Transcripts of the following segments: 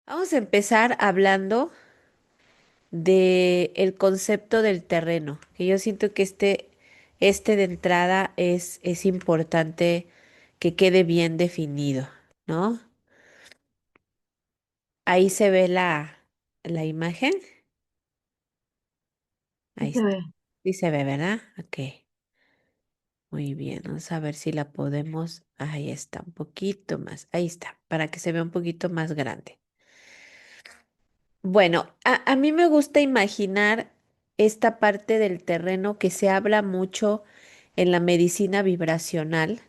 Vamos a empezar hablando de el concepto del terreno, que yo siento que este de entrada es importante que quede bien definido, ¿no? Ahí se ve la imagen. Sí Ahí se está. ve. Sí se ve, ¿verdad? Ok, muy bien. Vamos a ver si la podemos. Ahí está, un poquito más. Ahí está, para que se vea un poquito más grande. Bueno, a mí me gusta imaginar esta parte del terreno que se habla mucho en la medicina vibracional,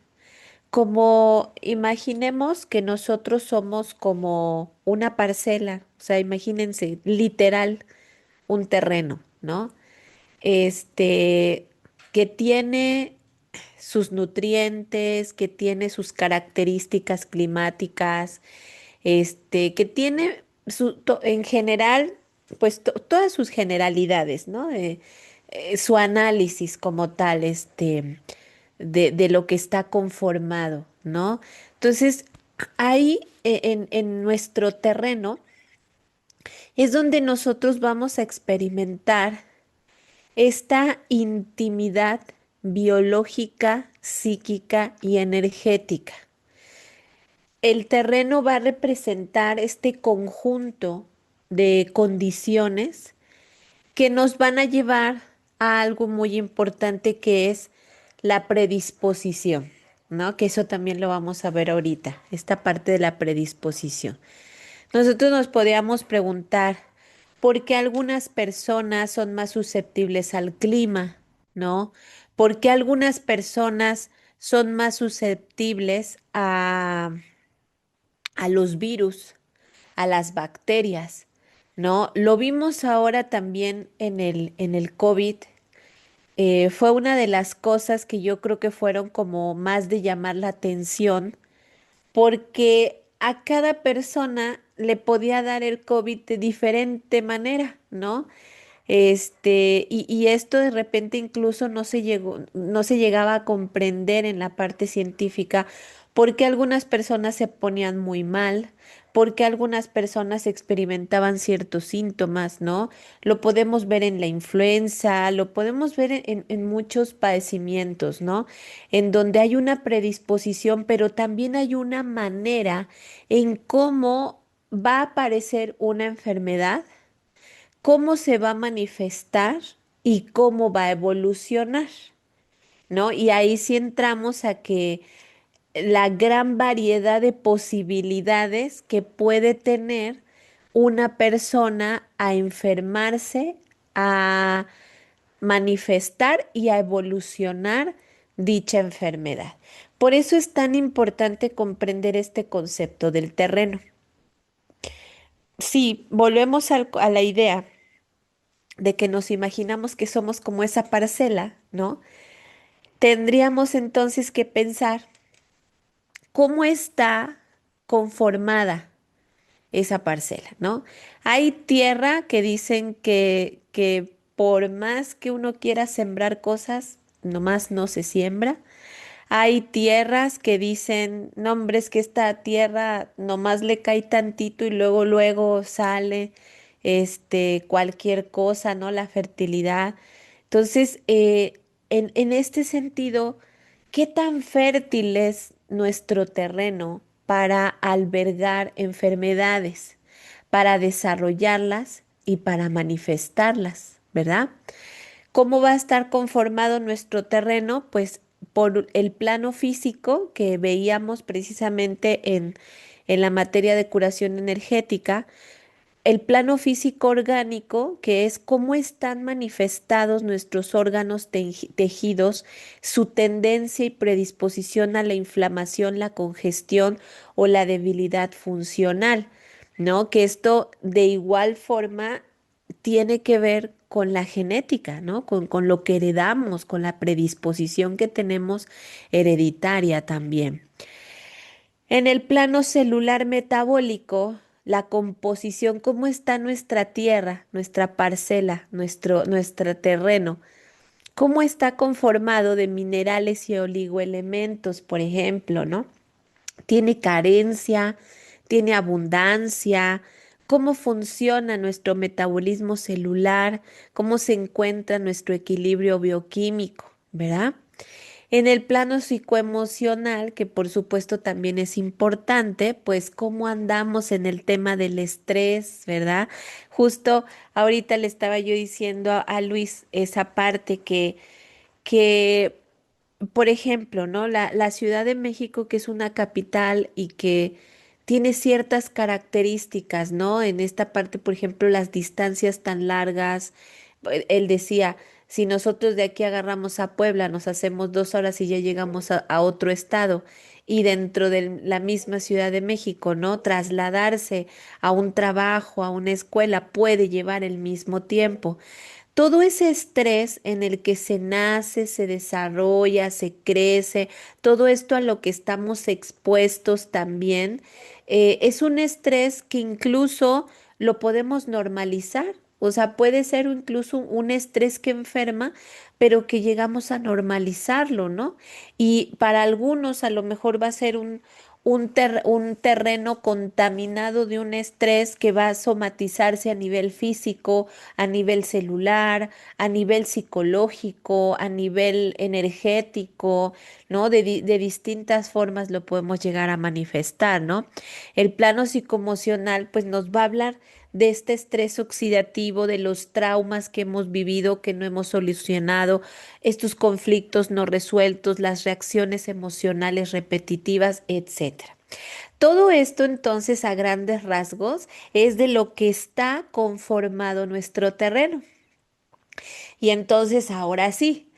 como imaginemos que nosotros somos como una parcela, o sea, imagínense, literal, un terreno, ¿no? Este, que tiene sus nutrientes, que tiene sus características climáticas, que tiene en general, pues todas sus generalidades, ¿no? Su análisis como tal, de lo que está conformado, ¿no? Entonces, ahí en nuestro terreno es donde nosotros vamos a experimentar esta intimidad biológica, psíquica y energética. El terreno va a representar este conjunto de condiciones que nos van a llevar a algo muy importante que es la predisposición, ¿no? Que eso también lo vamos a ver ahorita, esta parte de la predisposición. Nosotros nos podríamos preguntar por qué algunas personas son más susceptibles al clima, ¿no? ¿Por qué algunas personas son más susceptibles a los virus, a las bacterias, ¿no? Lo vimos ahora también en el COVID. Fue una de las cosas que yo creo que fueron como más de llamar la atención, porque a cada persona le podía dar el COVID de diferente manera, ¿no? Y esto de repente incluso no se llegaba a comprender en la parte científica por qué algunas personas se ponían muy mal, por qué algunas personas experimentaban ciertos síntomas, ¿no? Lo podemos ver en la influenza, lo podemos ver en muchos padecimientos, ¿no? En donde hay una predisposición, pero también hay una manera en cómo va a aparecer una enfermedad, cómo se va a manifestar y cómo va a evolucionar, ¿no? Y ahí sí entramos a que la gran variedad de posibilidades que puede tener una persona a enfermarse, a manifestar y a evolucionar dicha enfermedad. Por eso es tan importante comprender este concepto del terreno. Si volvemos a la idea de que nos imaginamos que somos como esa parcela, ¿no? Tendríamos entonces que pensar cómo está conformada esa parcela, ¿no? Hay tierra que dicen que por más que uno quiera sembrar cosas, nomás no se siembra. Hay tierras que dicen, no, hombre, es que esta tierra nomás le cae tantito y luego sale cualquier cosa, ¿no? La fertilidad. Entonces, en este sentido, ¿qué tan fértil es nuestro terreno para albergar enfermedades, para desarrollarlas y para manifestarlas, ¿verdad? ¿Cómo va a estar conformado nuestro terreno? Pues por el plano físico que veíamos precisamente en la materia de curación energética, el plano físico orgánico, que es cómo están manifestados nuestros órganos tejidos, su tendencia y predisposición a la inflamación, la congestión o la debilidad funcional, ¿no? Que esto de igual forma tiene que ver con la genética, ¿no? Con lo que heredamos, con la predisposición que tenemos hereditaria también. En el plano celular metabólico, la composición, cómo está nuestra tierra, nuestra parcela, nuestro terreno, cómo está conformado de minerales y oligoelementos, por ejemplo, ¿no? Tiene carencia, tiene abundancia, cómo funciona nuestro metabolismo celular, cómo se encuentra nuestro equilibrio bioquímico, ¿verdad? En el plano psicoemocional, que por supuesto también es importante, pues cómo andamos en el tema del estrés, ¿verdad? Justo ahorita le estaba yo diciendo a Luis esa parte que por ejemplo, ¿no? La Ciudad de México, que es una capital y que tiene ciertas características, ¿no? En esta parte, por ejemplo, las distancias tan largas. Él decía, si nosotros de aquí agarramos a Puebla, nos hacemos 2 horas y ya llegamos a otro estado. Y dentro de la misma Ciudad de México, ¿no? Trasladarse a un trabajo, a una escuela, puede llevar el mismo tiempo. Todo ese estrés en el que se nace, se desarrolla, se crece, todo esto a lo que estamos expuestos también, es un estrés que incluso lo podemos normalizar. O sea, puede ser incluso un estrés que enferma, pero que llegamos a normalizarlo, ¿no? Y para algunos a lo mejor va a ser un terreno contaminado de un estrés que va a somatizarse a nivel físico, a nivel celular, a nivel psicológico, a nivel energético, ¿no? De distintas formas lo podemos llegar a manifestar, ¿no? El plano psicoemocional, pues nos va a hablar de este estrés oxidativo, de los traumas que hemos vivido, que no hemos solucionado, estos conflictos no resueltos, las reacciones emocionales repetitivas, etcétera. Todo esto entonces a grandes rasgos es de lo que está conformado nuestro terreno. Y entonces ahora sí,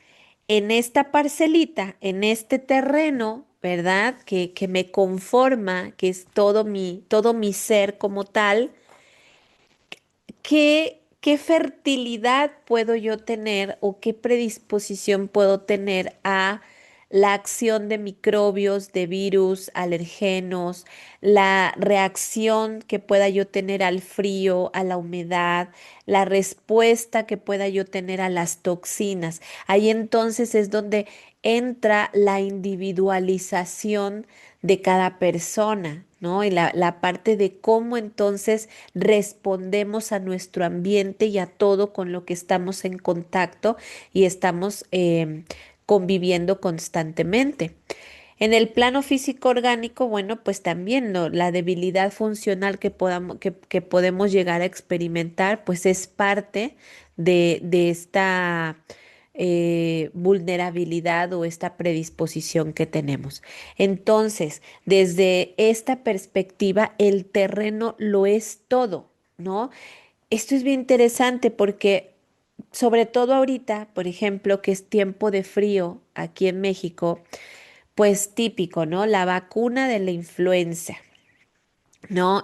en esta parcelita, en este terreno, ¿verdad? Que me conforma, que es todo mi ser como tal, ¿qué fertilidad puedo yo tener o qué predisposición puedo tener a la acción de microbios, de virus, alergenos, la reacción que pueda yo tener al frío, a la humedad, la respuesta que pueda yo tener a las toxinas? Ahí entonces es donde entra la individualización de cada persona, ¿no? Y la parte de cómo entonces respondemos a nuestro ambiente y a todo con lo que estamos en contacto y estamos conviviendo constantemente. En el plano físico orgánico, bueno, pues también ¿no? La debilidad funcional que podemos llegar a experimentar, pues es parte de esta vulnerabilidad o esta predisposición que tenemos. Entonces, desde esta perspectiva, el terreno lo es todo, ¿no? Esto es bien interesante porque, sobre todo ahorita, por ejemplo, que es tiempo de frío aquí en México, pues típico, ¿no? La vacuna de la influenza, ¿no?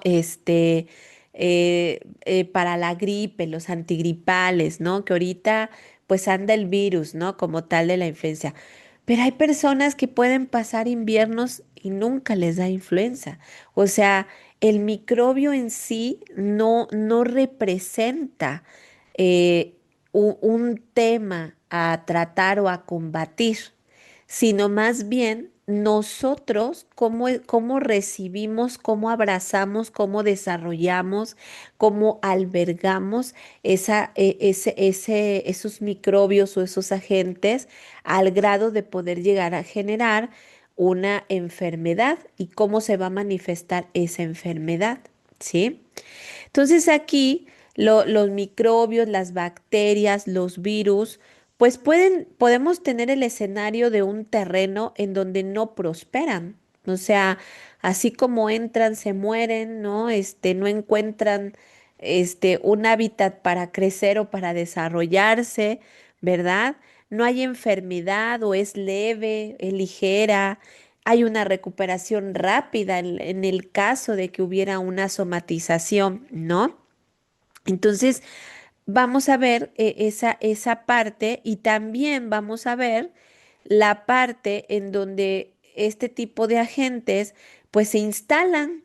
Para la gripe, los antigripales, ¿no? Que ahorita pues anda el virus, ¿no? Como tal de la influenza. Pero hay personas que pueden pasar inviernos y nunca les da influenza. O sea, el microbio en sí no representa eh, un tema a tratar o a combatir, sino más bien nosotros cómo recibimos, cómo abrazamos, cómo desarrollamos, cómo albergamos esos microbios o esos agentes al grado de poder llegar a generar una enfermedad y cómo se va a manifestar esa enfermedad, ¿sí? Entonces aquí los microbios, las bacterias, los virus, pues podemos tener el escenario de un terreno en donde no prosperan. O sea, así como entran, se mueren, ¿no? No encuentran un hábitat para crecer o para desarrollarse, ¿verdad? No hay enfermedad o es leve, es ligera. Hay una recuperación rápida en el caso de que hubiera una somatización, ¿no? Entonces, vamos a ver esa parte y también vamos a ver la parte en donde este tipo de agentes pues se instalan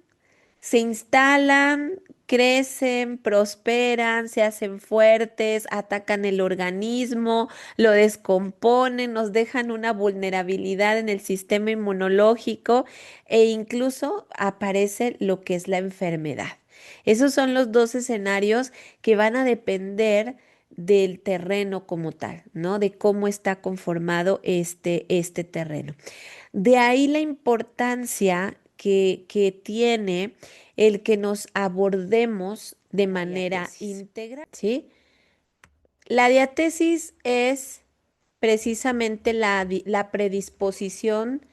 crecen, prosperan, se hacen fuertes, atacan el organismo, lo descomponen, nos dejan una vulnerabilidad en el sistema inmunológico e incluso aparece lo que es la enfermedad. Esos son los dos escenarios que van a depender del terreno como tal, ¿no? De cómo está conformado este terreno. De ahí la importancia que tiene el que nos abordemos de La manera diatesis. íntegra, ¿sí? La diatesis es precisamente la predisposición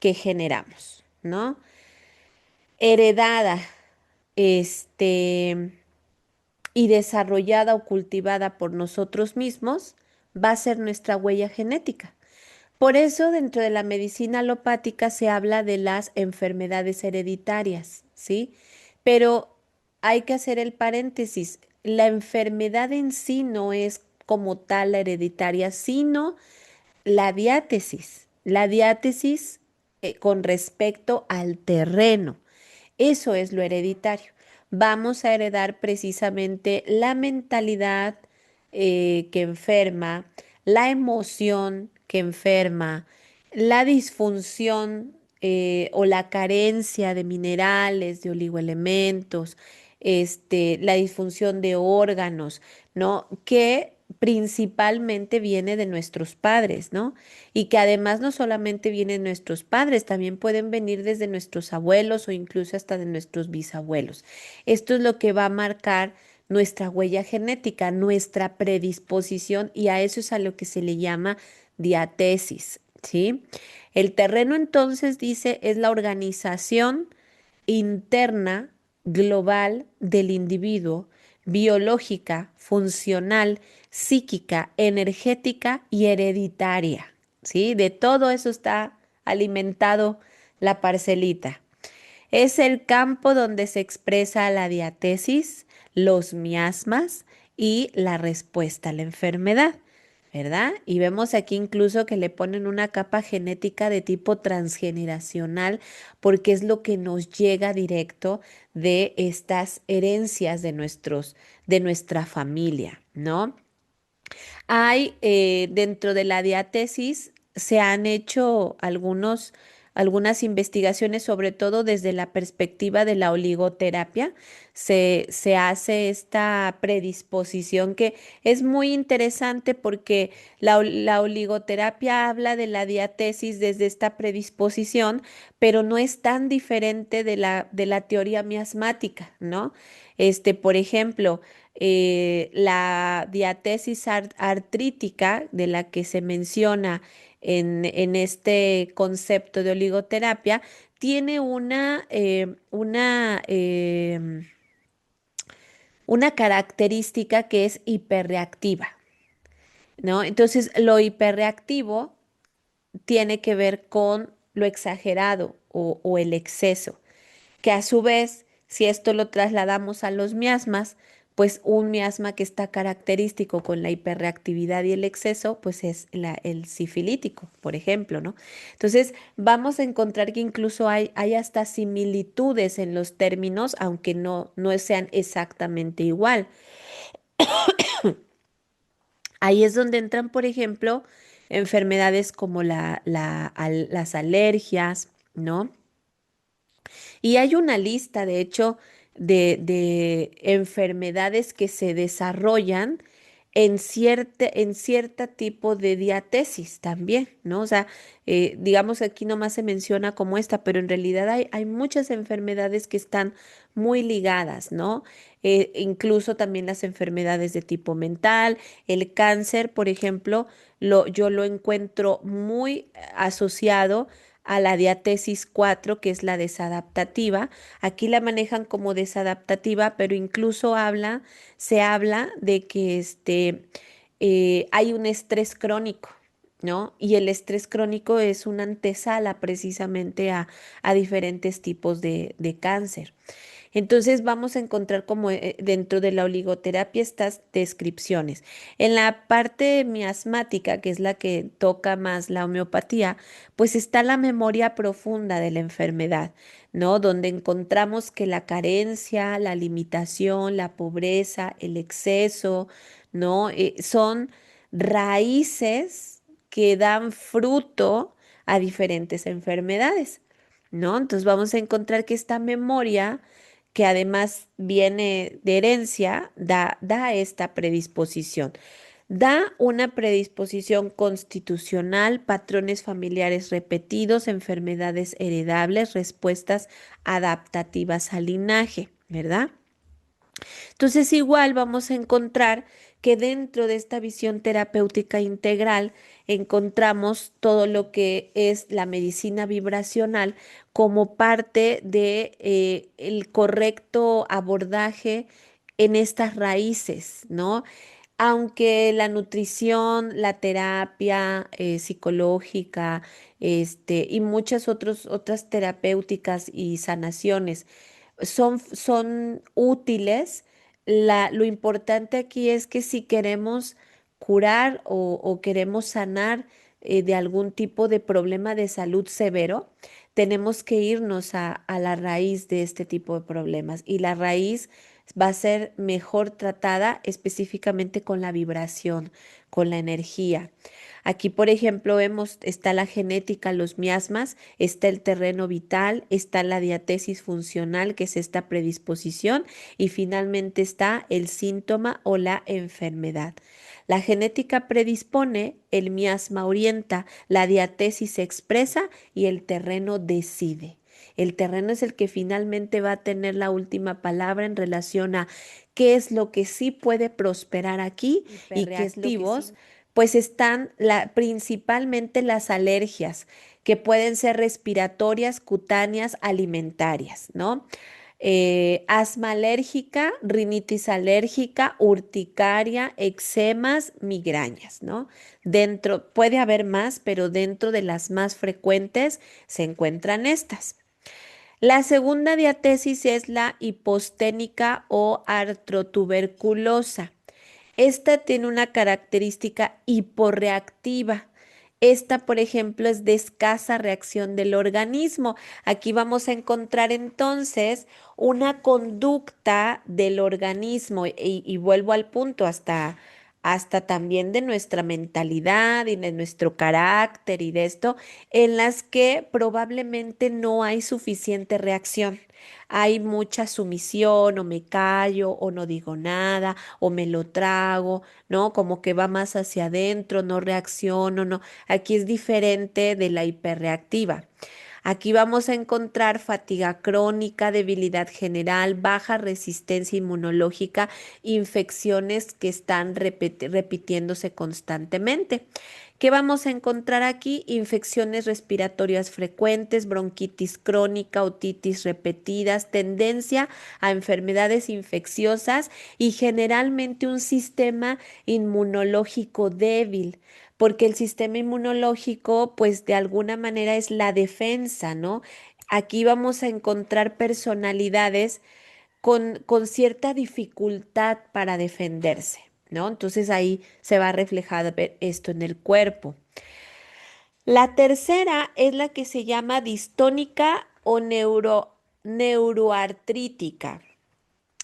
que generamos, ¿no? Heredada, este, y desarrollada o cultivada por nosotros mismos, va a ser nuestra huella genética. Por eso, dentro de la medicina alopática se habla de las enfermedades hereditarias, ¿sí? Pero hay que hacer el paréntesis. La enfermedad en sí no es como tal la hereditaria, sino la diátesis. La diátesis con respecto al terreno. Eso es lo hereditario. Vamos a heredar precisamente la mentalidad que enferma, la emoción que enferma, la disfunción o la carencia de minerales, de oligoelementos, la disfunción de órganos, ¿no? Que principalmente viene de nuestros padres, ¿no? Y que además no solamente vienen nuestros padres, también pueden venir desde nuestros abuelos o incluso hasta de nuestros bisabuelos. Esto es lo que va a marcar nuestra huella genética, nuestra predisposición y a eso es a lo que se le llama diatesis, ¿sí? El terreno entonces dice es la organización interna global del individuo, biológica, funcional, psíquica, energética y hereditaria. ¿Sí? De todo eso está alimentado la parcelita. Es el campo donde se expresa la diatesis, los miasmas y la respuesta a la enfermedad, ¿verdad? Y vemos aquí incluso que le ponen una capa genética de tipo transgeneracional porque es lo que nos llega directo de estas herencias de nuestra familia, ¿no? Hay dentro de la diátesis se han hecho algunas investigaciones, sobre todo desde la perspectiva de la oligoterapia. Se hace esta predisposición que es muy interesante porque la oligoterapia habla de la diatesis desde esta predisposición, pero no es tan diferente de la teoría miasmática, ¿no? Por ejemplo, la diatesis artrítica de la que se menciona en este concepto de oligoterapia tiene una característica que es hiperreactiva, ¿no? Entonces, lo hiperreactivo tiene que ver con lo exagerado o el exceso que a su vez, si esto lo trasladamos a los miasmas, pues un miasma que está característico con la hiperreactividad y el exceso, pues es el sifilítico, por ejemplo, ¿no? Entonces, vamos a encontrar que incluso hay hasta similitudes en los términos, aunque no sean exactamente igual. Ahí es donde entran, por ejemplo, enfermedades como las alergias, ¿no? Y hay una lista, de hecho, de enfermedades que se desarrollan en cierta tipo de diatesis también, ¿no? O sea, digamos que aquí nomás se menciona como esta, pero en realidad hay muchas enfermedades que están muy ligadas, ¿no? Incluso también las enfermedades de tipo mental, el cáncer, por ejemplo, yo lo encuentro muy asociado a la diatesis 4, que es la desadaptativa. Aquí la manejan como desadaptativa, pero incluso se habla de que hay un estrés crónico, ¿no? Y el estrés crónico es una antesala precisamente a diferentes tipos de cáncer. Entonces vamos a encontrar como dentro de la oligoterapia estas descripciones. En la parte miasmática, que es la que toca más la homeopatía, pues está la memoria profunda de la enfermedad, ¿no? Donde encontramos que la carencia, la limitación, la pobreza, el exceso, ¿no? Son raíces que dan fruto a diferentes enfermedades, ¿no? Entonces vamos a encontrar que esta memoria, que además viene de herencia, da esta predisposición. Da una predisposición constitucional, patrones familiares repetidos, enfermedades heredables, respuestas adaptativas al linaje, ¿verdad? Entonces, igual vamos a encontrar que dentro de esta visión terapéutica integral encontramos todo lo que es la medicina vibracional como parte de el correcto abordaje en estas raíces, ¿no? Aunque la nutrición, la terapia psicológica, y muchas otras terapéuticas y sanaciones son útiles. Lo importante aquí es que si queremos curar o queremos sanar de algún tipo de problema de salud severo, tenemos que irnos a la raíz de este tipo de problemas. Y la raíz va a ser mejor tratada específicamente con la vibración, con la energía. Aquí, por ejemplo, vemos, está la genética, los miasmas, está el terreno vital, está la diatesis funcional, que es esta predisposición, y finalmente está el síntoma o la enfermedad. La genética predispone, el miasma orienta, la diatesis expresa y el terreno decide. El terreno es el que finalmente va a tener la última palabra en relación a qué es lo que sí puede prosperar aquí y qué es lo que sí, pues están principalmente las alergias, que pueden ser respiratorias, cutáneas, alimentarias, ¿no? Asma alérgica, rinitis alérgica, urticaria, eczemas, migrañas, ¿no? Dentro, puede haber más, pero dentro de las más frecuentes se encuentran estas. La segunda diatesis es la hiposténica o artrotuberculosa. Esta tiene una característica hiporreactiva. Esta, por ejemplo, es de escasa reacción del organismo. Aquí vamos a encontrar entonces una conducta del organismo y vuelvo al punto hasta también de nuestra mentalidad y de nuestro carácter y de esto, en las que probablemente no hay suficiente reacción. Hay mucha sumisión o me callo o no digo nada o me lo trago, ¿no? Como que va más hacia adentro, no reacciono, no. Aquí es diferente de la hiperreactiva. Aquí vamos a encontrar fatiga crónica, debilidad general, baja resistencia inmunológica, infecciones que están repitiéndose constantemente. ¿Qué vamos a encontrar aquí? Infecciones respiratorias frecuentes, bronquitis crónica, otitis repetidas, tendencia a enfermedades infecciosas y generalmente un sistema inmunológico débil, porque el sistema inmunológico, pues de alguna manera es la defensa, ¿no? Aquí vamos a encontrar personalidades con cierta dificultad para defenderse, ¿no? Entonces ahí se va a reflejar esto en el cuerpo. La tercera es la que se llama distónica o neuroartrítica.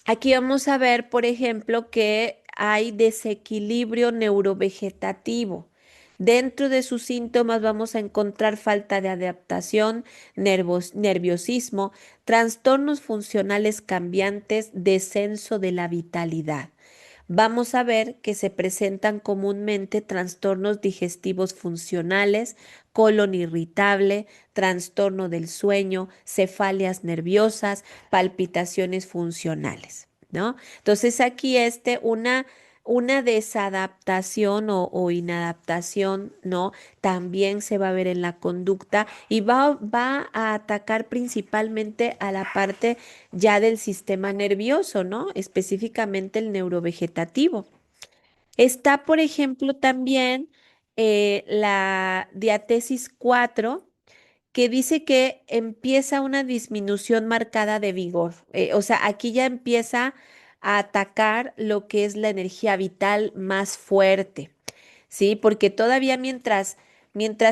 Aquí vamos a ver, por ejemplo, que hay desequilibrio neurovegetativo. Dentro de sus síntomas vamos a encontrar falta de adaptación, nerviosismo, trastornos funcionales cambiantes, descenso de la vitalidad. Vamos a ver que se presentan comúnmente trastornos digestivos funcionales, colon irritable, trastorno del sueño, cefalias nerviosas, palpitaciones funcionales, ¿no? Entonces aquí una desadaptación o inadaptación, ¿no? También se va a ver en la conducta y va a atacar principalmente a la parte ya del sistema nervioso, ¿no? Específicamente el neurovegetativo. Está, por ejemplo, también la diatesis 4, que dice que empieza una disminución marcada de vigor. O sea, aquí ya empieza a atacar lo que es la energía vital más fuerte. ¿Sí? Porque todavía mientras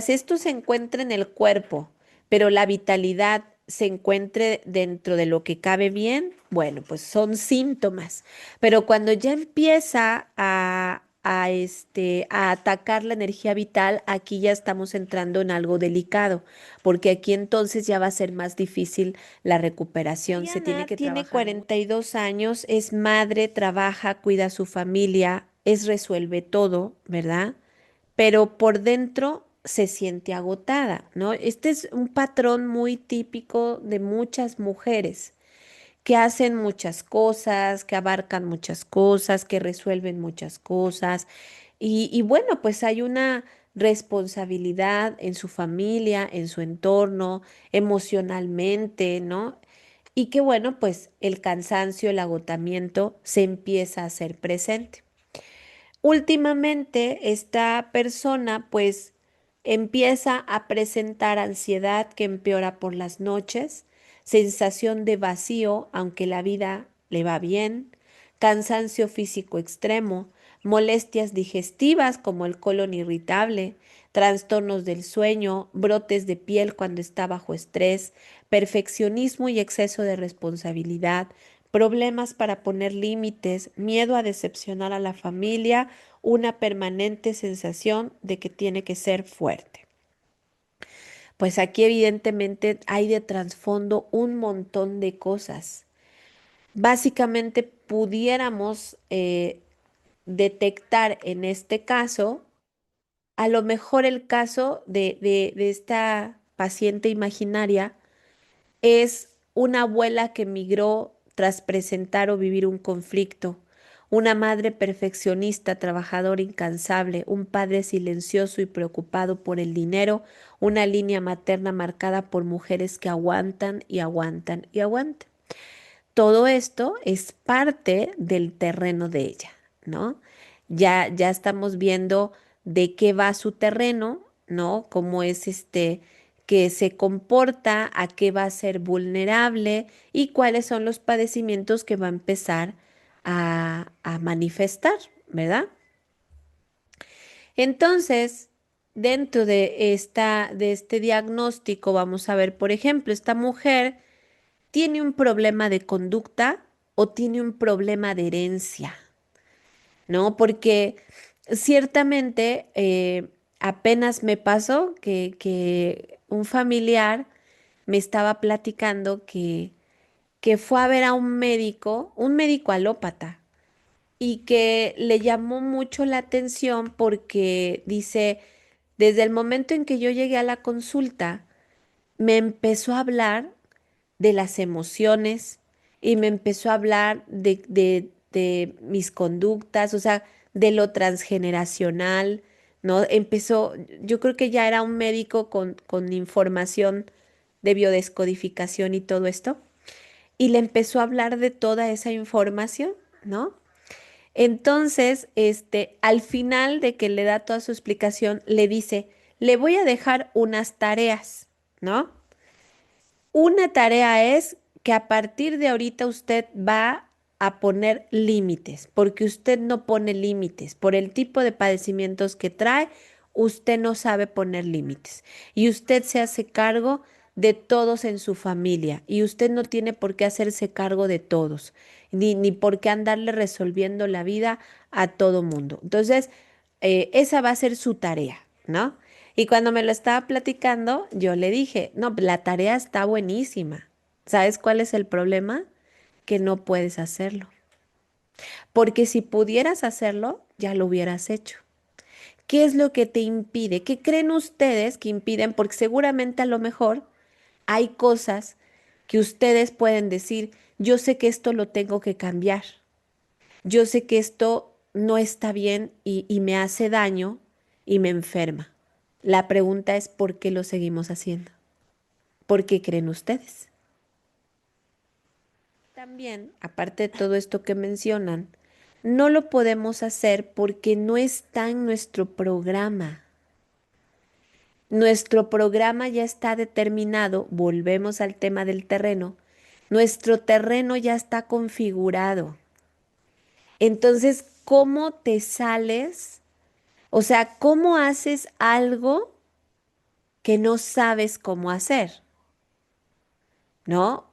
esto se encuentre en el cuerpo, pero la vitalidad se encuentre dentro de lo que cabe bien, bueno, pues son síntomas. Pero cuando ya empieza a atacar la energía vital, aquí ya estamos entrando en algo delicado, porque aquí entonces ya va a ser más difícil la recuperación. Se tiene Diana que tiene trabajar mucho. 42 años, es madre, trabaja, cuida a su familia, es resuelve todo, ¿verdad? Pero por dentro se siente agotada, ¿no? Este es un patrón muy típico de muchas mujeres que hacen muchas cosas, que abarcan muchas cosas, que resuelven muchas cosas. Y bueno, pues hay una responsabilidad en su familia, en su entorno, emocionalmente, ¿no? Y que bueno, pues el cansancio, el agotamiento se empieza a hacer presente. Últimamente, esta persona pues empieza a presentar ansiedad que empeora por las noches, sensación de vacío, aunque la vida le va bien, cansancio físico extremo, molestias digestivas como el colon irritable, trastornos del sueño, brotes de piel cuando está bajo estrés, perfeccionismo y exceso de responsabilidad, problemas para poner límites, miedo a decepcionar a la familia, una permanente sensación de que tiene que ser fuerte. Pues aquí evidentemente hay de trasfondo un montón de cosas. Básicamente pudiéramos detectar en este caso, a lo mejor el caso de esta paciente imaginaria es una abuela que migró tras presentar o vivir un conflicto, una madre perfeccionista, trabajadora incansable, un padre silencioso y preocupado por el dinero, una línea materna marcada por mujeres que aguantan y aguantan y aguantan. Todo esto es parte del terreno de ella, ¿no? Ya estamos viendo de qué va su terreno, ¿no? Cómo es que se comporta, a qué va a ser vulnerable y cuáles son los padecimientos que va a empezar a manifestar, ¿verdad? Entonces, dentro de este diagnóstico, vamos a ver, por ejemplo, esta mujer tiene un problema de conducta o tiene un problema de herencia, ¿no? Porque ciertamente apenas me pasó que un familiar me estaba platicando que fue a ver a un médico alópata, y que le llamó mucho la atención porque dice, desde el momento en que yo llegué a la consulta, me empezó a hablar de las emociones y me empezó a hablar de mis conductas, o sea, de lo transgeneracional, ¿no? Empezó, yo creo que ya era un médico con información de biodescodificación y todo esto, y le empezó a hablar de toda esa información, ¿no? Entonces, al final de que le da toda su explicación, le dice, le voy a dejar unas tareas, ¿no? Una tarea es que a partir de ahorita usted va a poner límites, porque usted no pone límites. Por el tipo de padecimientos que trae, usted no sabe poner límites. Y usted se hace cargo de todos en su familia. Y usted no tiene por qué hacerse cargo de todos, ni por qué andarle resolviendo la vida a todo mundo. Entonces, esa va a ser su tarea, ¿no? Y cuando me lo estaba platicando, yo le dije, no, la tarea está buenísima. ¿Sabes cuál es el problema? Que no puedes hacerlo. Porque si pudieras hacerlo, ya lo hubieras hecho. ¿Qué es lo que te impide? ¿Qué creen ustedes que impiden? Porque seguramente a lo mejor hay cosas que ustedes pueden decir, yo sé que esto lo tengo que cambiar. Yo sé que esto no está bien y me hace daño y me enferma. La pregunta es, ¿por qué lo seguimos haciendo? ¿Por qué creen ustedes? También, aparte de todo esto que mencionan, no lo podemos hacer porque no está en nuestro programa. Nuestro programa ya está determinado, volvemos al tema del terreno, nuestro terreno ya está configurado. Entonces, ¿cómo te sales? O sea, ¿cómo haces algo que no sabes cómo hacer? ¿No?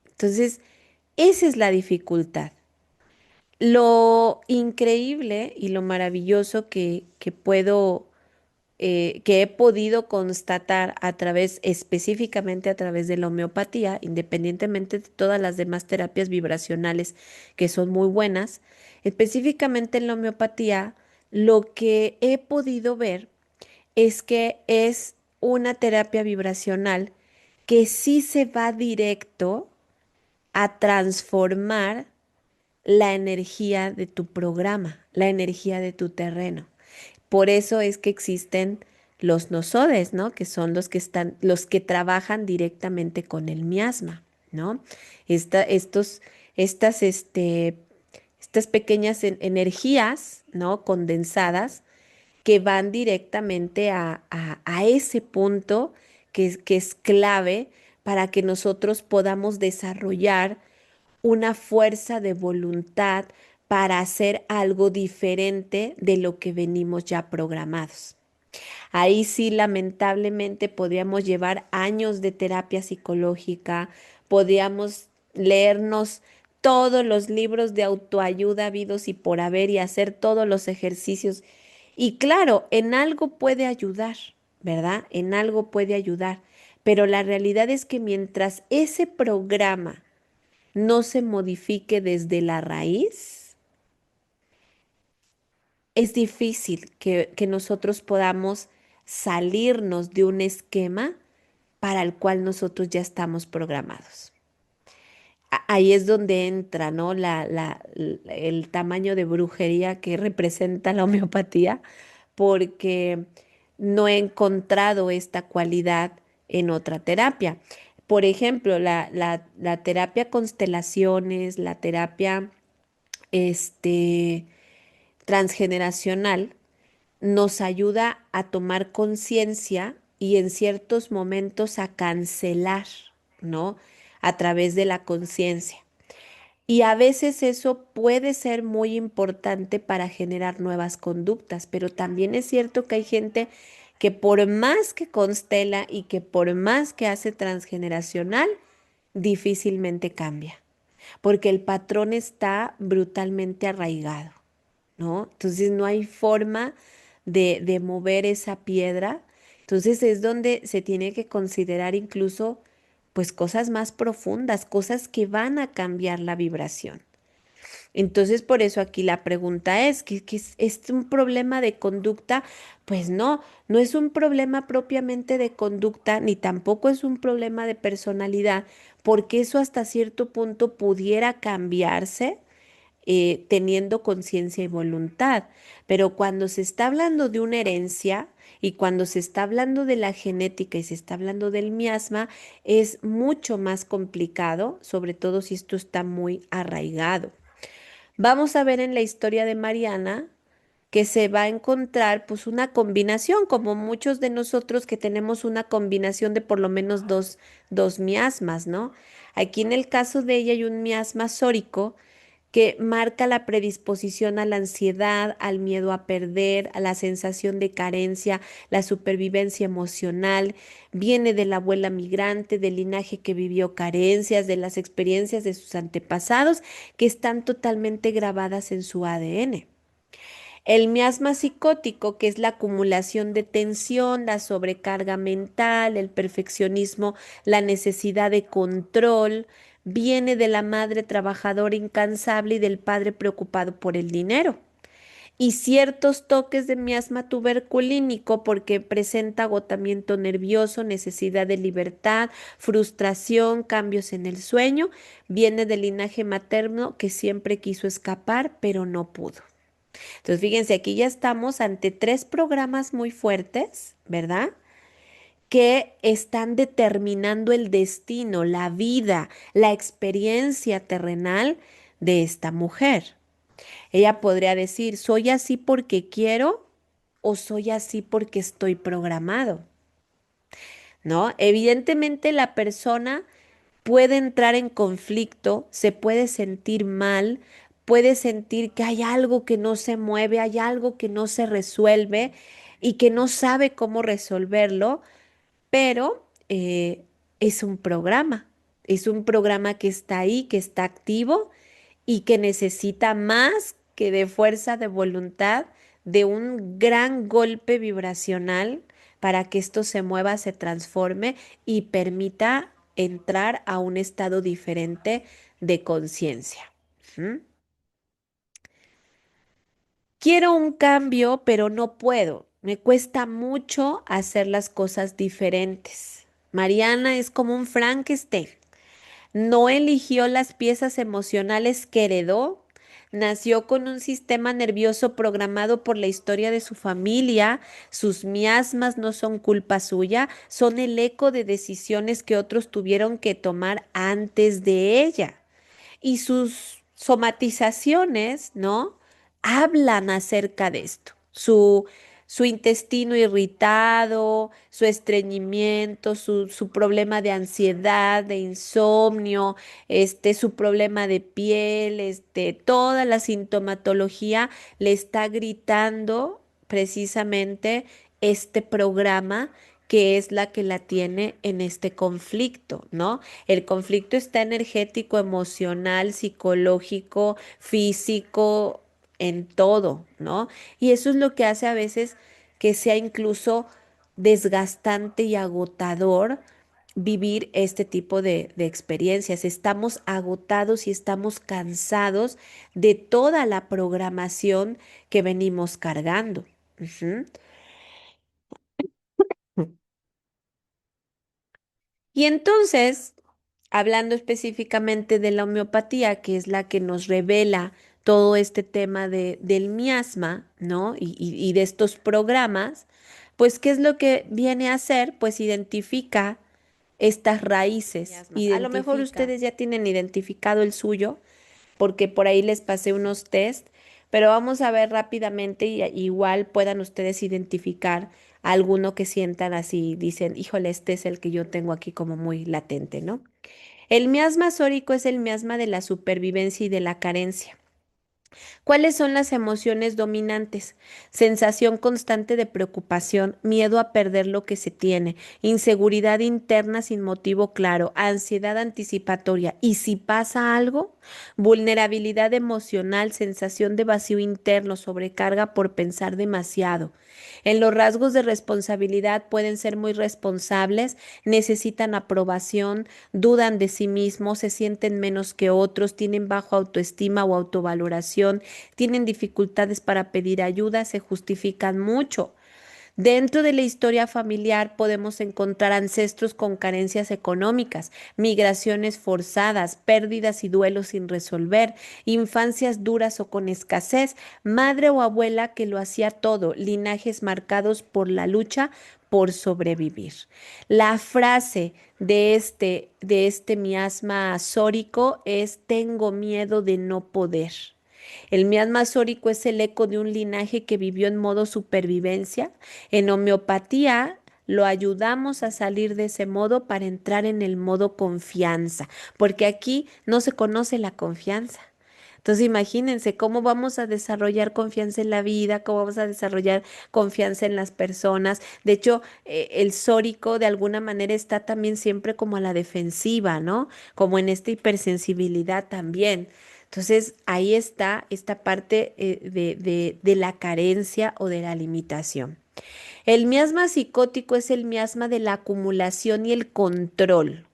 Entonces, esa es la dificultad. Lo increíble y lo maravilloso que he podido constatar específicamente a través de la homeopatía, independientemente de todas las demás terapias vibracionales que son muy buenas, específicamente en la homeopatía, lo que he podido ver es que es una terapia vibracional que sí se va directo a transformar la energía de tu programa, la energía de tu terreno. Por eso es que existen los nosodes, ¿no? Que son los que trabajan directamente con el miasma, ¿no? Esta- estos, estas, este, Estas pequeñas energías, ¿no? Condensadas que van directamente a ese punto que es clave para que nosotros podamos desarrollar una fuerza de voluntad para hacer algo diferente de lo que venimos ya programados. Ahí sí, lamentablemente, podríamos llevar años de terapia psicológica, podríamos leernos todos los libros de autoayuda habidos y por haber y hacer todos los ejercicios. Y claro, en algo puede ayudar, ¿verdad? En algo puede ayudar. Pero la realidad es que mientras ese programa no se modifique desde la raíz, es difícil que nosotros podamos salirnos de un esquema para el cual nosotros ya estamos programados. Ahí es donde entra, ¿no? El tamaño de brujería que representa la homeopatía, porque no he encontrado esta cualidad en otra terapia. Por ejemplo, la terapia constelaciones, la terapia este, transgeneracional, nos ayuda a tomar conciencia y en ciertos momentos a cancelar, ¿no? A través de la conciencia. Y a veces eso puede ser muy importante para generar nuevas conductas, pero también es cierto que hay gente que por más que constela y que por más que hace transgeneracional, difícilmente cambia, porque el patrón está brutalmente arraigado, ¿no? Entonces no hay forma de mover esa piedra. Entonces es donde se tiene que considerar incluso pues cosas más profundas, cosas que van a cambiar la vibración. Entonces, por eso aquí la pregunta es, ¿es un problema de conducta? Pues no, no es un problema propiamente de conducta, ni tampoco es un problema de personalidad, porque eso hasta cierto punto pudiera cambiarse teniendo conciencia y voluntad. Pero cuando se está hablando de una herencia y cuando se está hablando de la genética y se está hablando del miasma, es mucho más complicado, sobre todo si esto está muy arraigado. Vamos a ver en la historia de Mariana que se va a encontrar pues una combinación, como muchos de nosotros que tenemos una combinación de por lo menos dos miasmas, ¿no? Aquí en el caso de ella hay un miasma sórico que marca la predisposición a la ansiedad, al miedo a perder, a la sensación de carencia, la supervivencia emocional, viene de la abuela migrante, del linaje que vivió carencias, de las experiencias de sus antepasados que están totalmente grabadas en su ADN. El miasma psicótico, que es la acumulación de tensión, la sobrecarga mental, el perfeccionismo, la necesidad de control, viene de la madre trabajadora incansable y del padre preocupado por el dinero. Y ciertos toques de miasma tuberculínico porque presenta agotamiento nervioso, necesidad de libertad, frustración, cambios en el sueño, viene del linaje materno que siempre quiso escapar, pero no pudo. Entonces, fíjense, aquí ya estamos ante tres programas muy fuertes, ¿verdad? Que están determinando el destino, la vida, la experiencia terrenal de esta mujer. Ella podría decir, ¿soy así porque quiero o soy así porque estoy programado? ¿no? Evidentemente la persona puede entrar en conflicto, se puede sentir mal, puede sentir que hay algo que no se mueve, hay algo que no se resuelve y que no sabe cómo resolverlo, pero es un programa que está ahí, que está activo y que necesita más que de fuerza de voluntad, de un gran golpe vibracional para que esto se mueva, se transforme y permita entrar a un estado diferente de conciencia. ¿Mm? Quiero un cambio, pero no puedo. Me cuesta mucho hacer las cosas diferentes. Mariana es como un Frankenstein. No eligió las piezas emocionales que heredó. Nació con un sistema nervioso programado por la historia de su familia. Sus miasmas no son culpa suya, son el eco de decisiones que otros tuvieron que tomar antes de ella y sus somatizaciones, ¿no? Hablan acerca de esto. Su intestino irritado, su estreñimiento, su problema de ansiedad, de insomnio, su problema de piel, toda la sintomatología le está gritando precisamente este programa que es la que la tiene en este conflicto, ¿no? El conflicto está energético, emocional, psicológico, físico, en todo, ¿no? Y eso es lo que hace a veces que sea incluso desgastante y agotador vivir este tipo de experiencias. Estamos agotados y estamos cansados de toda la programación que venimos cargando. Ujú. Y entonces, hablando específicamente de la homeopatía, que es la que nos revela todo este tema del miasma, ¿no? Y de estos programas, pues, ¿qué es lo que viene a hacer? Pues identifica estas raíces. Miasmas. A lo mejor ustedes ya tienen identificado el suyo, porque por ahí les pasé unos test, pero vamos a ver rápidamente y igual puedan ustedes identificar alguno que sientan así, dicen, híjole, este es el que yo tengo aquí como muy latente, ¿no? El miasma sórico es el miasma de la supervivencia y de la carencia. ¿Cuáles son las emociones dominantes? Sensación constante de preocupación, miedo a perder lo que se tiene, inseguridad interna sin motivo claro, ansiedad anticipatoria. ¿Y si pasa algo? Vulnerabilidad emocional, sensación de vacío interno, sobrecarga por pensar demasiado. En los rasgos de responsabilidad pueden ser muy responsables, necesitan aprobación, dudan de sí mismos, se sienten menos que otros, tienen bajo autoestima o autovaloración, tienen dificultades para pedir ayuda, se justifican mucho. Dentro de la historia familiar podemos encontrar ancestros con carencias económicas, migraciones forzadas, pérdidas y duelos sin resolver, infancias duras o con escasez, madre o abuela que lo hacía todo, linajes marcados por la lucha por sobrevivir. La frase de este miasma sórico es tengo miedo de no poder. El miasma sórico es el eco de un linaje que vivió en modo supervivencia. En homeopatía lo ayudamos a salir de ese modo para entrar en el modo confianza, porque aquí no se conoce la confianza. Entonces imagínense cómo vamos a desarrollar confianza en la vida, cómo vamos a desarrollar confianza en las personas. De hecho, el sórico de alguna manera está también siempre como a la defensiva, ¿no? Como en esta hipersensibilidad también. Entonces, ahí está esta parte de la carencia o de la limitación. El miasma psicótico es el miasma de la acumulación y el control.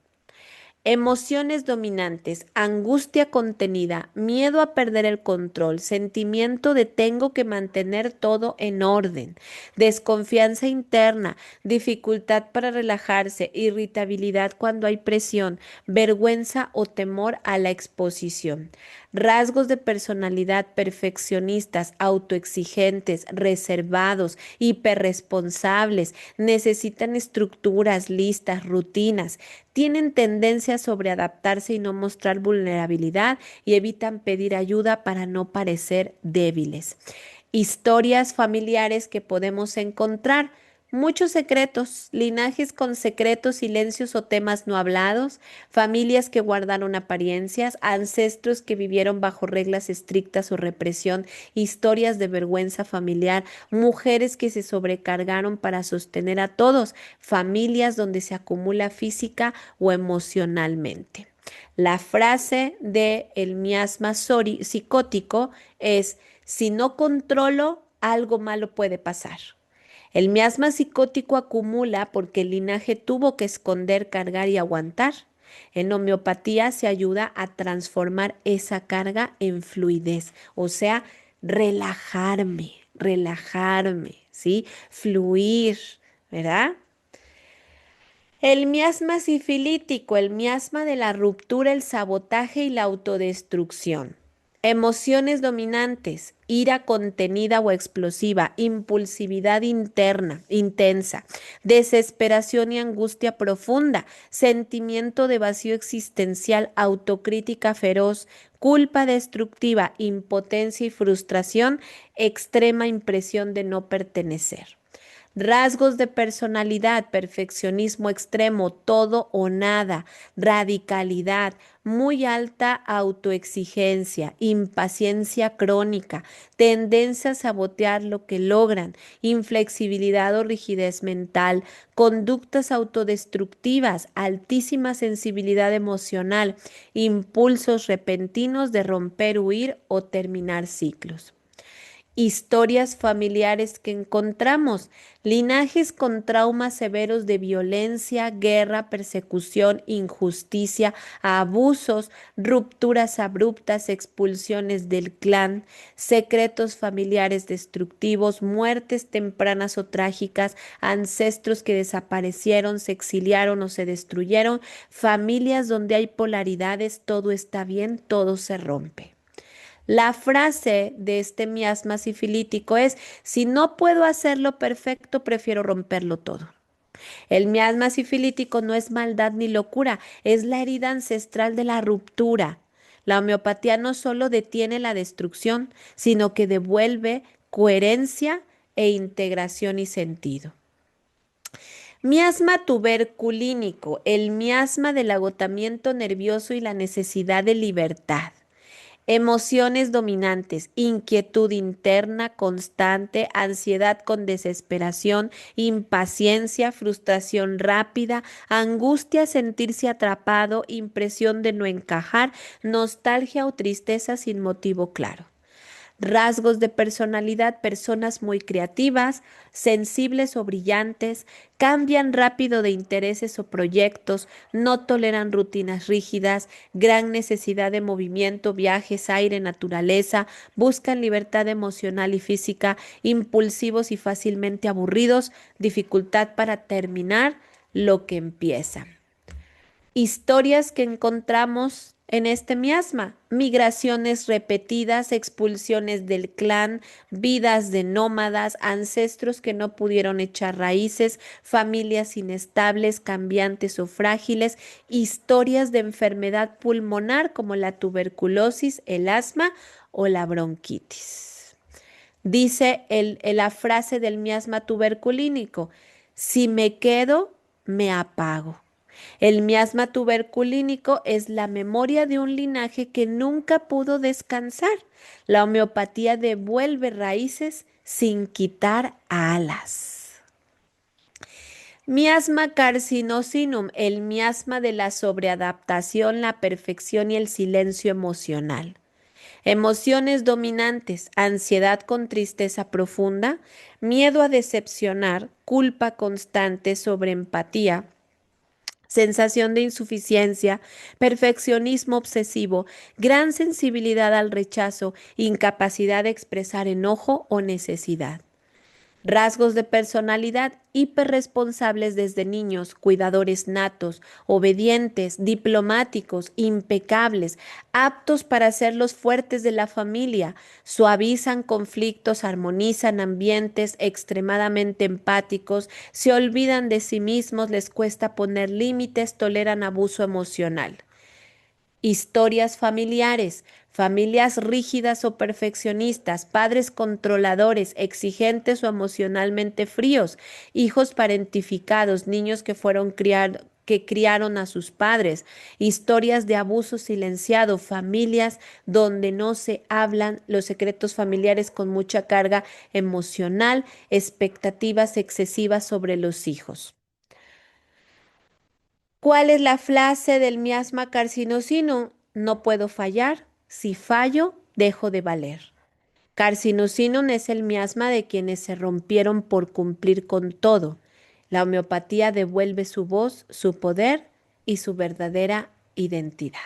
Emociones dominantes, angustia contenida, miedo a perder el control, sentimiento de tengo que mantener todo en orden, desconfianza interna, dificultad para relajarse, irritabilidad cuando hay presión, vergüenza o temor a la exposición. Rasgos de personalidad perfeccionistas, autoexigentes, reservados, hiperresponsables, necesitan estructuras, listas, rutinas, tienen tendencia a sobreadaptarse y no mostrar vulnerabilidad y evitan pedir ayuda para no parecer débiles. Historias familiares que podemos encontrar. Muchos secretos, linajes con secretos, silencios o temas no hablados, familias que guardaron apariencias, ancestros que vivieron bajo reglas estrictas o represión, historias de vergüenza familiar, mujeres que se sobrecargaron para sostener a todos, familias donde se acumula física o emocionalmente. La frase de el miasma psicótico es, si no controlo, algo malo puede pasar. El miasma psicótico acumula porque el linaje tuvo que esconder, cargar y aguantar. En homeopatía se ayuda a transformar esa carga en fluidez, o sea, relajarme, relajarme, ¿sí? Fluir, ¿verdad? El miasma sifilítico, el miasma de la ruptura, el sabotaje y la autodestrucción. Emociones dominantes, ira contenida o explosiva, impulsividad interna, intensa, desesperación y angustia profunda, sentimiento de vacío existencial, autocrítica feroz, culpa destructiva, impotencia y frustración, extrema impresión de no pertenecer. Rasgos de personalidad, perfeccionismo extremo, todo o nada, radicalidad, muy alta autoexigencia, impaciencia crónica, tendencia a sabotear lo que logran, inflexibilidad o rigidez mental, conductas autodestructivas, altísima sensibilidad emocional, impulsos repentinos de romper, huir o terminar ciclos. Historias familiares que encontramos, linajes con traumas severos de violencia, guerra, persecución, injusticia, abusos, rupturas abruptas, expulsiones del clan, secretos familiares destructivos, muertes tempranas o trágicas, ancestros que desaparecieron, se exiliaron o se destruyeron, familias donde hay polaridades, todo está bien, todo se rompe. La frase de este miasma sifilítico es, si no puedo hacerlo perfecto, prefiero romperlo todo. El miasma sifilítico no es maldad ni locura, es la herida ancestral de la ruptura. La homeopatía no solo detiene la destrucción, sino que devuelve coherencia e integración y sentido. Miasma tuberculínico, el miasma del agotamiento nervioso y la necesidad de libertad. Emociones dominantes, inquietud interna constante, ansiedad con desesperación, impaciencia, frustración rápida, angustia, sentirse atrapado, impresión de no encajar, nostalgia o tristeza sin motivo claro. Rasgos de personalidad, personas muy creativas, sensibles o brillantes, cambian rápido de intereses o proyectos, no toleran rutinas rígidas, gran necesidad de movimiento, viajes, aire, naturaleza, buscan libertad emocional y física, impulsivos y fácilmente aburridos, dificultad para terminar lo que empiezan. Historias que encontramos en este miasma, migraciones repetidas, expulsiones del clan, vidas de nómadas, ancestros que no pudieron echar raíces, familias inestables, cambiantes o frágiles, historias de enfermedad pulmonar como la tuberculosis, el asma o la bronquitis. Dice la frase del miasma tuberculínico, si me quedo, me apago. El miasma tuberculínico es la memoria de un linaje que nunca pudo descansar. La homeopatía devuelve raíces sin quitar alas. Miasma carcinosinum, el miasma de la sobreadaptación, la perfección y el silencio emocional. Emociones dominantes, ansiedad con tristeza profunda, miedo a decepcionar, culpa constante, sobreempatía, sensación de insuficiencia, perfeccionismo obsesivo, gran sensibilidad al rechazo, incapacidad de expresar enojo o necesidad. Rasgos de personalidad hiperresponsables desde niños, cuidadores natos, obedientes, diplomáticos, impecables, aptos para ser los fuertes de la familia, suavizan conflictos, armonizan ambientes, extremadamente empáticos, se olvidan de sí mismos, les cuesta poner límites, toleran abuso emocional. Historias familiares, familias rígidas o perfeccionistas, padres controladores, exigentes o emocionalmente fríos, hijos parentificados, niños que que criaron a sus padres, historias de abuso silenciado, familias donde no se hablan los secretos familiares con mucha carga emocional, expectativas excesivas sobre los hijos. ¿Cuál es la frase del miasma carcinosino? No puedo fallar. Si fallo, dejo de valer. Carcinosinum es el miasma de quienes se rompieron por cumplir con todo. La homeopatía devuelve su voz, su poder y su verdadera identidad.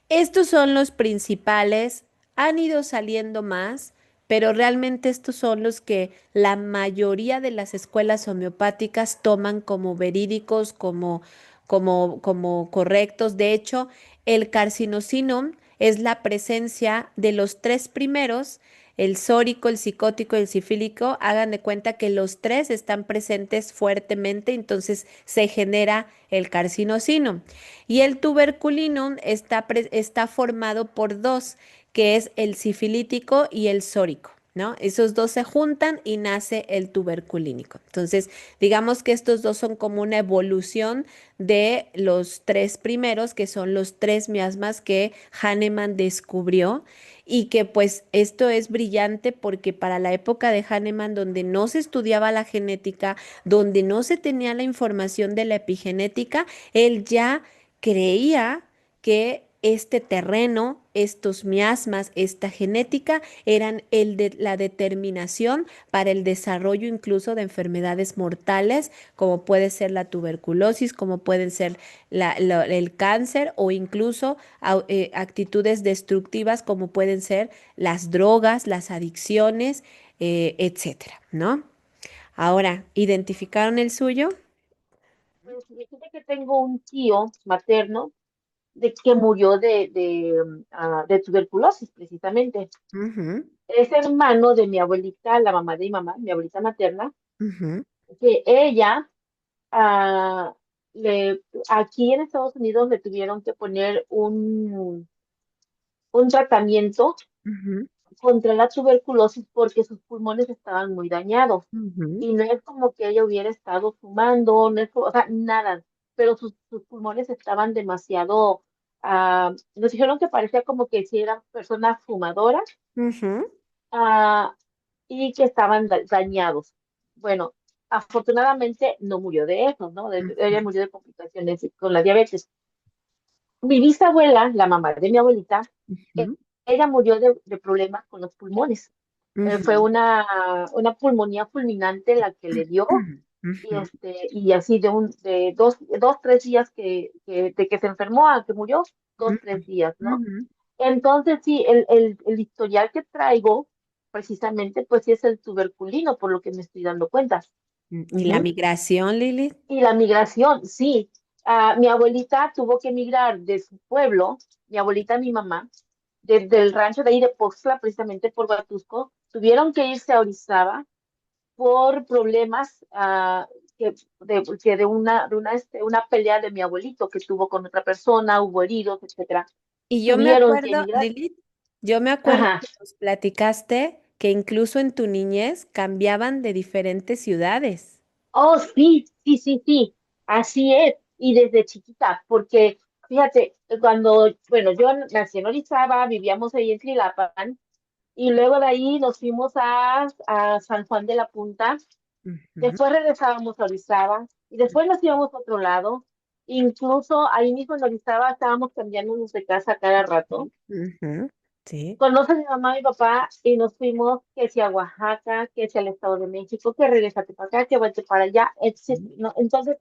Estos son los principales, han ido saliendo más, pero realmente estos son los que la mayoría de las escuelas homeopáticas toman como verídicos, como correctos. De hecho, el carcinosinum es la presencia de los tres primeros, el sórico, el psicótico y el sifílico. Hagan de cuenta que los tres están presentes fuertemente, entonces se genera el carcinosinum. Y el tuberculinum está formado por dos, que es el sifilítico y el sórico, ¿no? Esos dos se juntan y nace el tuberculínico. Entonces, digamos que estos dos son como una evolución de los tres primeros, que son los tres miasmas que Hahnemann descubrió y que pues esto es brillante porque para la época de Hahnemann, donde no se estudiaba la genética, donde no se tenía la información de la epigenética, él ya creía que este terreno, estos miasmas, esta genética eran el de la determinación para el desarrollo incluso de enfermedades mortales, como puede ser la tuberculosis, como pueden ser el cáncer o incluso actitudes destructivas como pueden ser las drogas, las adicciones, etcétera, ¿no? Ahora, ¿identificaron el suyo? Pues fíjate que tengo un tío materno de que murió de tuberculosis, precisamente. Ujú, Es hermano de mi abuelita, la mamá de mi mamá, mi abuelita materna, ujú, que ella, ah, le, aquí en Estados Unidos le tuvieron que poner un tratamiento ujú, contra la tuberculosis porque sus pulmones estaban muy dañados. ujú, Y no es como que ella hubiera estado fumando, no es, o sea, nada, pero sus pulmones estaban demasiado, nos dijeron que parecía como que si era persona fumadora, ujú, ah, y que estaban dañados. Bueno, afortunadamente no murió de eso, ¿no? Ella murió de complicaciones con la diabetes. Mi bisabuela, la mamá de mi abuelita, eh, ujú, ella murió de problemas con los pulmones. Fue ujú, una pulmonía fulminante la que le dio y ujú, y así de dos, 3 días de que se enfermó a que murió, ujú, 2, 3 días, ¿no? ujú. Entonces sí, el historial que traigo, precisamente, pues sí es el tuberculino, por lo que me estoy dando cuenta. ¿Y la Ujú. migración, Lili? Y la migración, sí. Mi abuelita tuvo que emigrar de su pueblo, mi abuelita, mi mamá, desde el rancho de ahí de Poxtla, precisamente por Huatusco, tuvieron que irse a Orizaba por problemas una pelea de mi abuelito que tuvo con otra persona, hubo heridos, etcétera. Y yo me Tuvieron que acuerdo, emigrar. Lili, yo me acuerdo Ajá. que nos platicaste que incluso en tu niñez cambiaban de diferentes ciudades. Oh, sí, sí, sí, sí, así es. Y desde chiquita, porque fíjate, bueno, yo nací en Orizaba, vivíamos ahí en Tlilapan, y luego de ahí nos fuimos a San Juan de la Punta. Ujú, Después regresábamos a Orizaba y después nos íbamos a otro lado. Incluso ahí mismo en Orizaba estábamos cambiándonos de casa cada rato. ujú, sí. Conoce a mi mamá y mi papá y nos fuimos que sea a Oaxaca, que sea al Estado de México, que regresate para acá, que vete para allá, etcétera, ¿no? Entonces,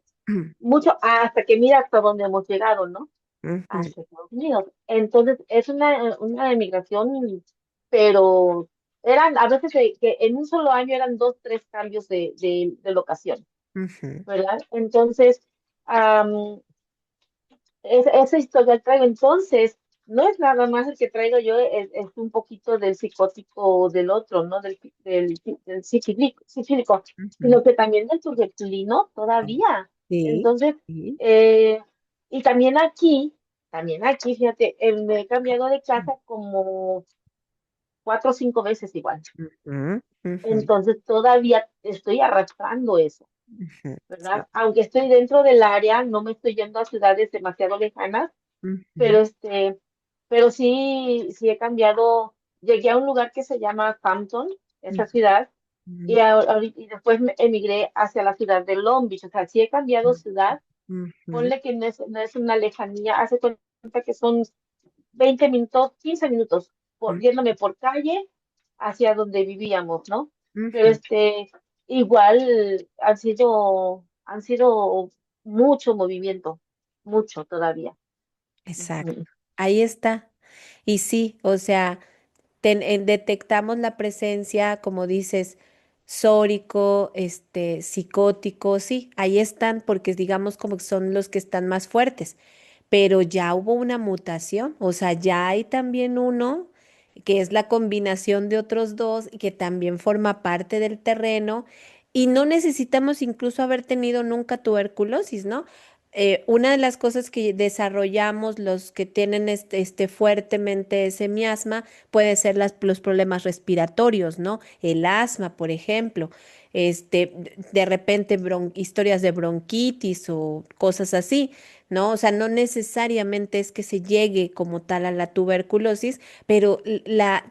mucho hasta que mira hasta dónde hemos llegado, ¿no? Ujú, Hacia Estados Unidos. Entonces, es una emigración, pero eran a veces que en un solo año eran 2, 3 cambios de locación. ujú, ¿Verdad? Entonces, am, esa historia traigo. Entonces, no es nada más el que traigo yo, es un poquito del psicótico del otro, ¿no? Del sifílico, ujú. sino que también del tuberculino todavía. Sí, Entonces, sí. eh, y también aquí. también aquí, fíjate, me he cambiado de casa como 4 o 5 veces igual. Ujú, ujú, Entonces todavía estoy arrastrando eso, ujú, sí, ¿verdad? Aunque estoy dentro del área, no me estoy yendo a ciudades demasiado lejanas, pero ujú, pero sí, sí he cambiado. Llegué a un lugar que se llama Campton, esa ciudad, ujú, y después me emigré hacia la ciudad de Long Beach. O sea, sí he cambiado ciudad. ujú, Ponle que no es una lejanía, hace cuenta que son 20 minutos, 15 minutos, ujú, yéndome por calle hacia donde vivíamos, ¿no? Pero ujú. igual han sido mucho movimiento, mucho todavía. Exacto. Ujú. Ahí está. Y sí, o sea, detectamos la presencia, como dices, sórico, psicótico, sí, ahí están porque digamos como que son los que están más fuertes, pero ya hubo una mutación, o sea, ya hay también uno que es la combinación de otros dos y que también forma parte del terreno y no necesitamos incluso haber tenido nunca tuberculosis, ¿no? Una de las cosas que desarrollamos los que tienen fuertemente ese miasma puede ser los problemas respiratorios, ¿no? El asma, por ejemplo, de repente historias de bronquitis o cosas así, ¿no? O sea, no necesariamente es que se llegue como tal a la tuberculosis, pero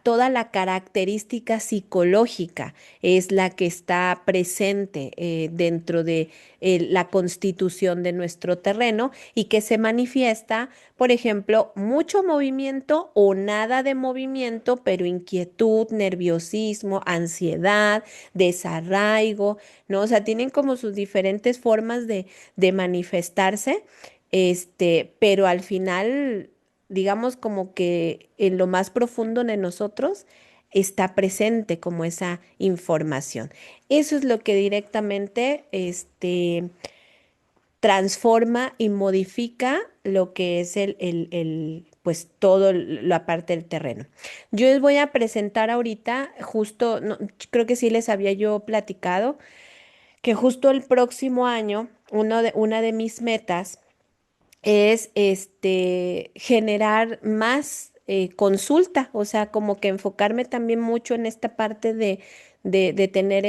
toda la característica psicológica es la que está presente dentro de la constitución de nuestro terreno y que se manifiesta, por ejemplo, mucho movimiento o nada de movimiento, pero inquietud, nerviosismo, ansiedad, desarraigo, ¿no? O sea, tienen como sus diferentes formas de manifestarse, pero al final, digamos como que en lo más profundo de nosotros está presente como esa información. Eso es lo que directamente, transforma y modifica lo que es pues todo la parte del terreno. Yo les voy a presentar ahorita, justo, creo que sí les había yo platicado, que justo el próximo año, una de mis metas es generar más consulta, o sea, como que enfocarme también mucho en esta parte de tener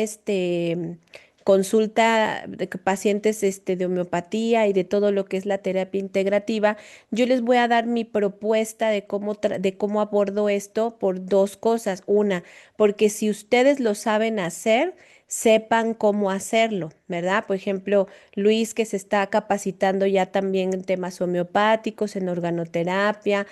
consulta de pacientes de homeopatía y de todo lo que es la terapia integrativa. Yo les voy a dar mi propuesta de cómo abordo esto por dos cosas. Una, porque si ustedes lo saben hacer, sepan cómo hacerlo, ¿verdad? Por ejemplo, Luis, que se está capacitando ya también en temas homeopáticos, en organoterapia,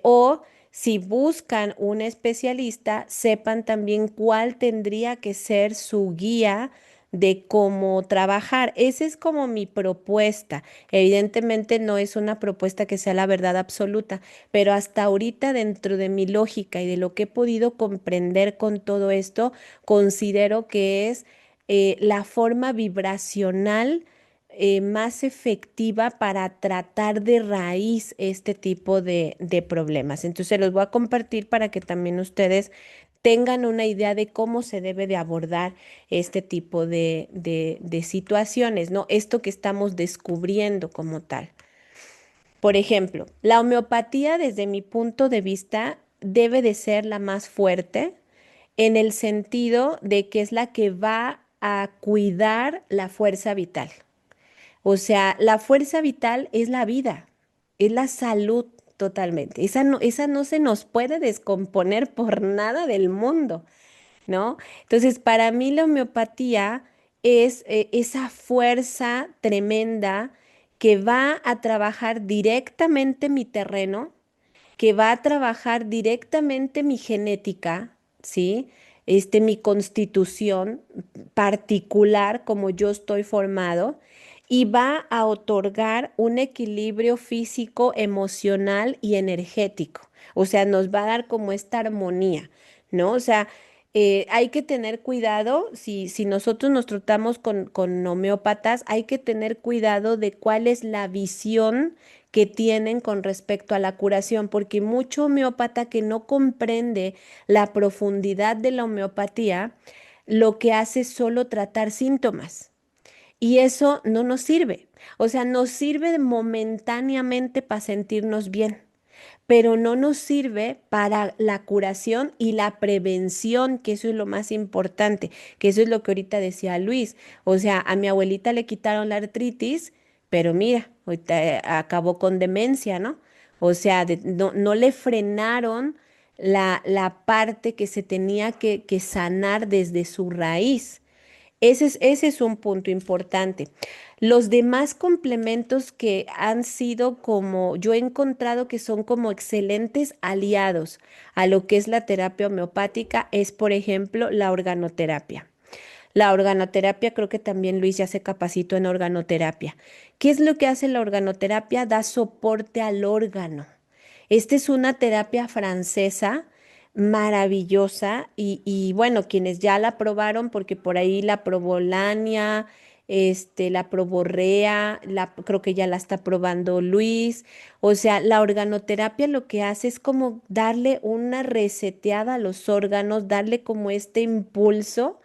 o si buscan un especialista, sepan también cuál tendría que ser su guía de cómo trabajar. Esa es como mi propuesta. Evidentemente no es una propuesta que sea la verdad absoluta, pero hasta ahorita dentro de mi lógica y de lo que he podido comprender con todo esto, considero que es la forma vibracional más efectiva para tratar de raíz este tipo de problemas. Entonces los voy a compartir para que también ustedes tengan una idea de cómo se debe de abordar este tipo de situaciones, ¿no? Esto que estamos descubriendo como tal. Por ejemplo, la homeopatía desde mi punto de vista debe de ser la más fuerte en el sentido de que es la que va a cuidar la fuerza vital. O sea, la fuerza vital es la vida, es la salud totalmente. Esa no se nos puede descomponer por nada del mundo, ¿no? Entonces, para mí la homeopatía es esa fuerza tremenda que va a trabajar directamente mi terreno, que va a trabajar directamente mi genética, ¿sí? Mi constitución particular, como yo estoy formado, y va a otorgar un equilibrio físico, emocional y energético. O sea, nos va a dar como esta armonía, ¿no? O sea, hay que tener cuidado, si nosotros nos tratamos con homeópatas, hay que tener cuidado de cuál es la visión que tienen con respecto a la curación, porque mucho homeópata que no comprende la profundidad de la homeopatía, lo que hace es solo tratar síntomas. Y eso no nos sirve. O sea, nos sirve momentáneamente para sentirnos bien, pero no nos sirve para la curación y la prevención, que eso es lo más importante, que eso es lo que ahorita decía Luis. O sea, a mi abuelita le quitaron la artritis, pero mira, ahorita acabó con demencia, ¿no? O sea, no le frenaron la parte que se tenía que sanar desde su raíz. Ese es un punto importante. Los demás complementos que han sido como, yo he encontrado que son como excelentes aliados a lo que es la terapia homeopática, es por ejemplo la organoterapia. La organoterapia, creo que también Luis ya se capacitó en organoterapia. ¿Qué es lo que hace la organoterapia? Da soporte al órgano. Esta es una terapia francesa maravillosa y bueno, quienes ya la probaron, porque por ahí la probó Lania, la probó Rea, creo que ya la está probando Luis. O sea, la organoterapia lo que hace es como darle una reseteada a los órganos, darle como este impulso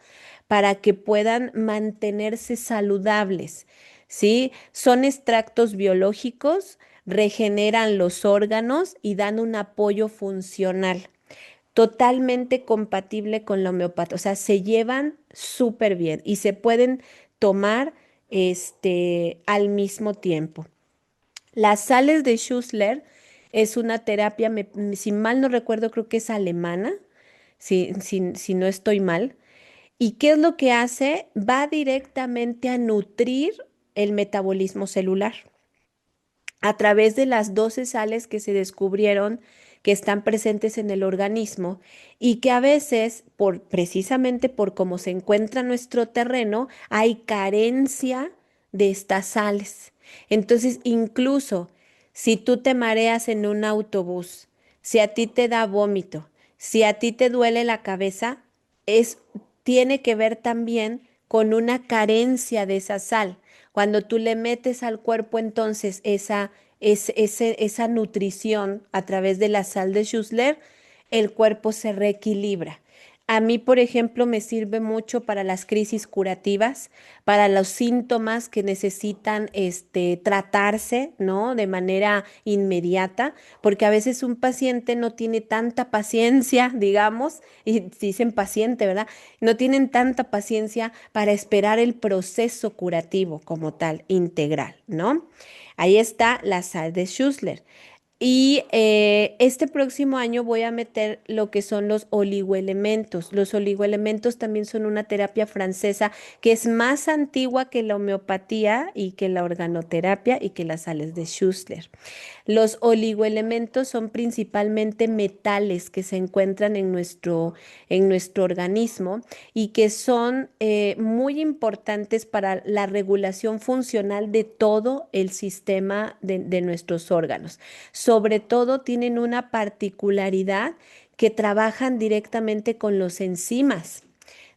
para que puedan mantenerse saludables, ¿sí? Son extractos biológicos, regeneran los órganos y dan un apoyo funcional totalmente compatible con la homeopatía. O sea, se llevan súper bien y se pueden tomar al mismo tiempo. Las sales de Schussler es una terapia, si mal no recuerdo, creo que es alemana, si no estoy mal. ¿Y qué es lo que hace? Va directamente a nutrir el metabolismo celular a través de las 12 sales que se descubrieron que están presentes en el organismo y que a veces, precisamente por cómo se encuentra nuestro terreno, hay carencia de estas sales. Entonces, incluso si tú te mareas en un autobús, si a ti te da vómito, si a ti te duele la cabeza, es, tiene que ver también con una carencia de esa sal. Cuando tú le metes al cuerpo entonces esa nutrición a través de la sal de Schussler, el cuerpo se reequilibra. A mí, por ejemplo, me sirve mucho para las crisis curativas, para los síntomas que necesitan tratarse, ¿no? De manera inmediata, porque a veces un paciente no tiene tanta paciencia, digamos, y dicen paciente, ¿verdad? No tienen tanta paciencia para esperar el proceso curativo como tal, integral, ¿no? Ahí está la sal de Schussler. Y este próximo año voy a meter lo que son los oligoelementos. Los oligoelementos también son una terapia francesa que es más antigua que la homeopatía y que la organoterapia y que las sales de Schussler. Los oligoelementos son principalmente metales que se encuentran en nuestro organismo y que son muy importantes para la regulación funcional de todo el sistema de nuestros órganos. Sobre todo tienen una particularidad que trabajan directamente con los enzimas.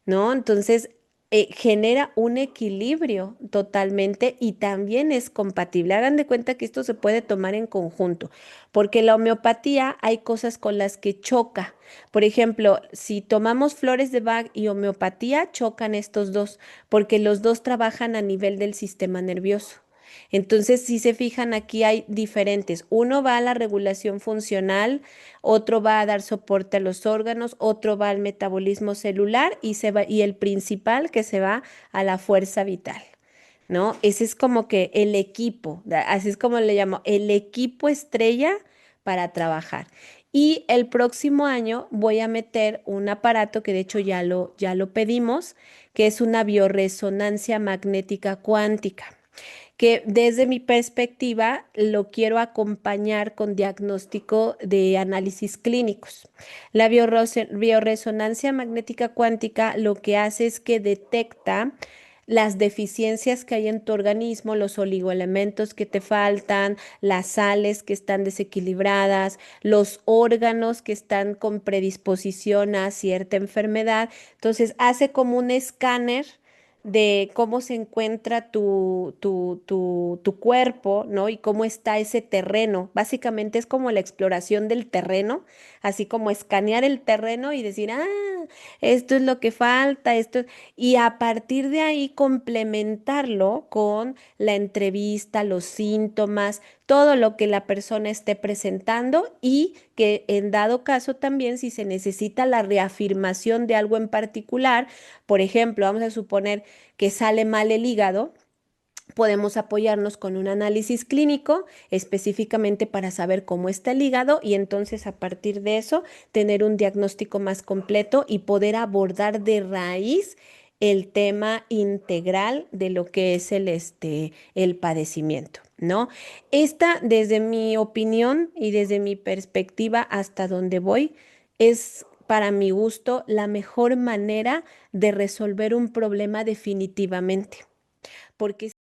¿No? Entonces, genera un equilibrio totalmente y también es compatible. Hagan de cuenta que esto se puede tomar en conjunto, porque la homeopatía hay cosas con las que choca. Por ejemplo, si tomamos flores de Bach y homeopatía, chocan estos dos, porque los dos trabajan a nivel del sistema nervioso. Entonces, si se fijan, aquí hay diferentes. Uno va a la regulación funcional, otro va a dar soporte a los órganos, otro va al metabolismo celular y el principal que se va a la fuerza vital, ¿no? Ese es como que el equipo, así es como le llamo, el equipo estrella para trabajar. Y el próximo año voy a meter un aparato que de hecho ya lo pedimos, que es una bioresonancia magnética cuántica que desde mi perspectiva lo quiero acompañar con diagnóstico de análisis clínicos. La bioresonancia magnética cuántica lo que hace es que detecta las deficiencias que hay en tu organismo, los oligoelementos que te faltan, las sales que están desequilibradas, los órganos que están con predisposición a cierta enfermedad. Entonces hace como un escáner de cómo se encuentra tu cuerpo, ¿no? Y cómo está ese terreno. Básicamente es como la exploración del terreno, así como escanear el terreno y decir, ah, esto es lo que falta, y a partir de ahí complementarlo con la entrevista, los síntomas, todo lo que la persona esté presentando y que en dado caso también si se necesita la reafirmación de algo en particular, por ejemplo, vamos a suponer que sale mal el hígado, podemos apoyarnos con un análisis clínico específicamente para saber cómo está el hígado y entonces a partir de eso tener un diagnóstico más completo y poder abordar de raíz el tema integral de lo que es el padecimiento, ¿no? Esta, desde mi opinión y desde mi perspectiva hasta donde voy, es para mi gusto la mejor manera de resolver un problema definitivamente. Porque